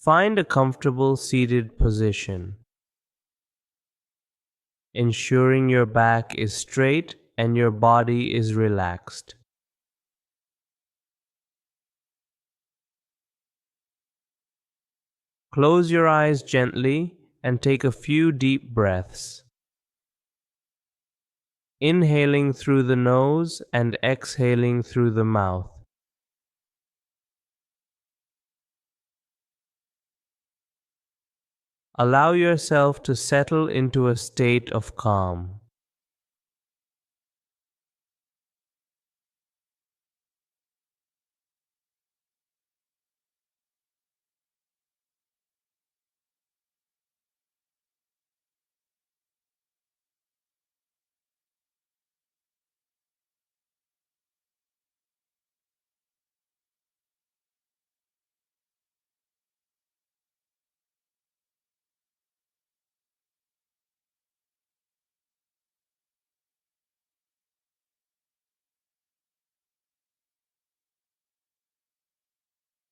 Find a comfortable seated position, ensuring your back is straight and your body is relaxed. Close your eyes gently and take a few deep breaths, inhaling through the nose and exhaling through the mouth. Allow yourself to settle into a state of calm.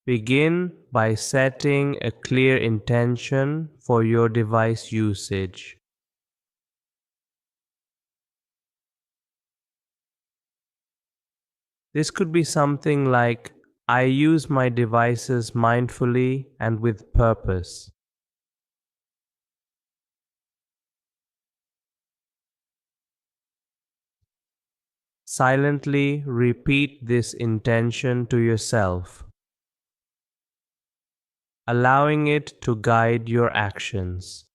Begin by setting a clear intention for your device usage. This could be something like, I use my devices mindfully and with purpose. Silently repeat this intention to yourself, allowing it to guide your actions.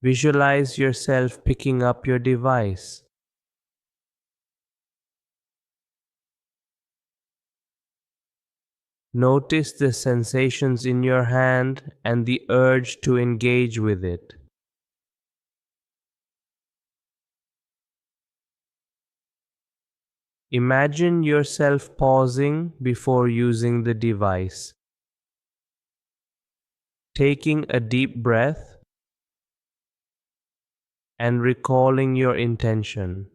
Visualize yourself picking up your device. Notice the sensations in your hand and the urge to engage with it. Imagine yourself pausing before using the device, taking a deep breath, and recalling your intention.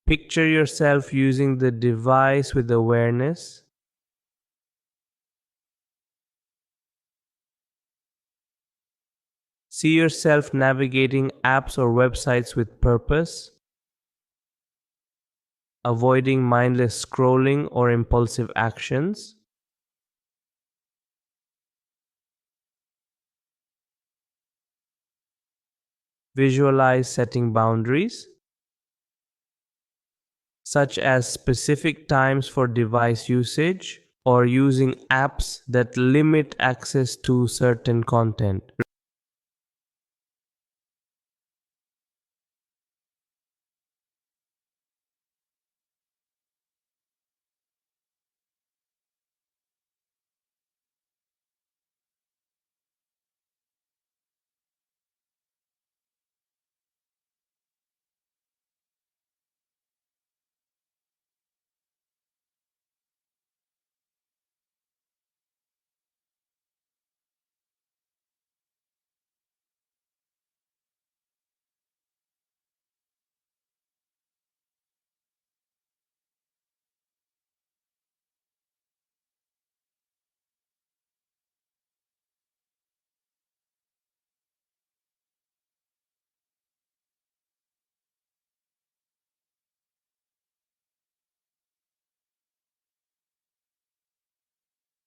Picture yourself using the device with awareness. See yourself navigating apps or websites with purpose, avoiding mindless scrolling or impulsive actions. Visualize setting boundaries, such as specific times for device usage or using apps that limit access to certain content.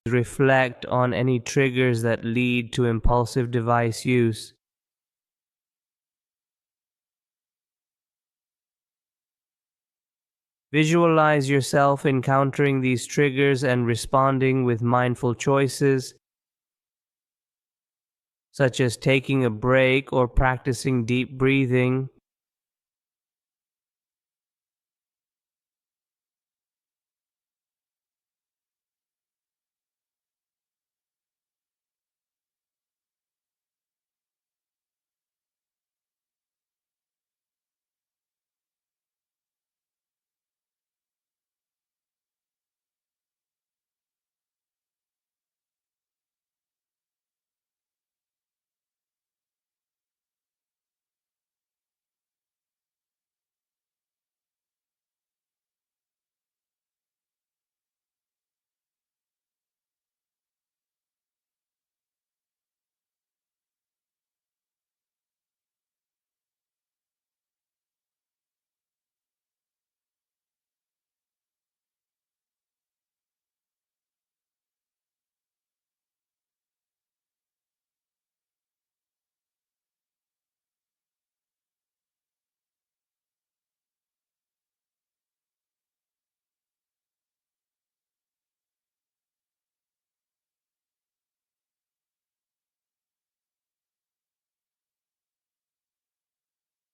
Reflect on any triggers that lead to impulsive device use. Visualize yourself encountering these triggers and responding with mindful choices, such as taking a break or practicing deep breathing.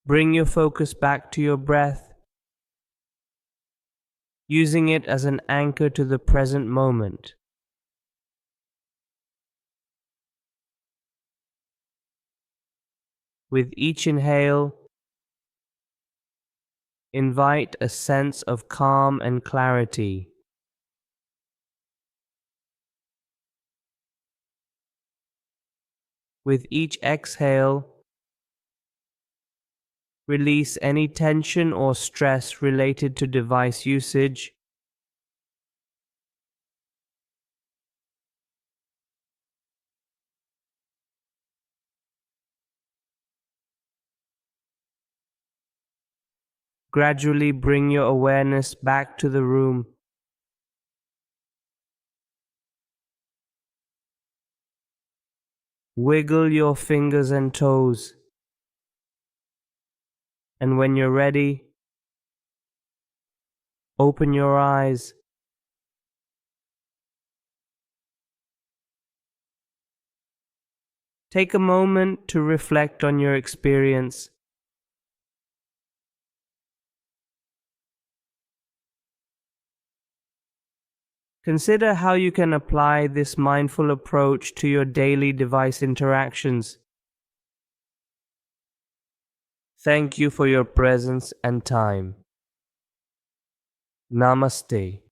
Bring your focus back to your breath, using it as an anchor to the present moment. With each inhale, invite a sense of calm and clarity. With each exhale, release any tension or stress related to device usage. Gradually bring your awareness back to the room. Wiggle your fingers and toes. And when you're ready, open your eyes. Take a moment to reflect on your experience. Consider how you can apply this mindful approach to your daily device interactions. Thank you for your presence and time. Namaste.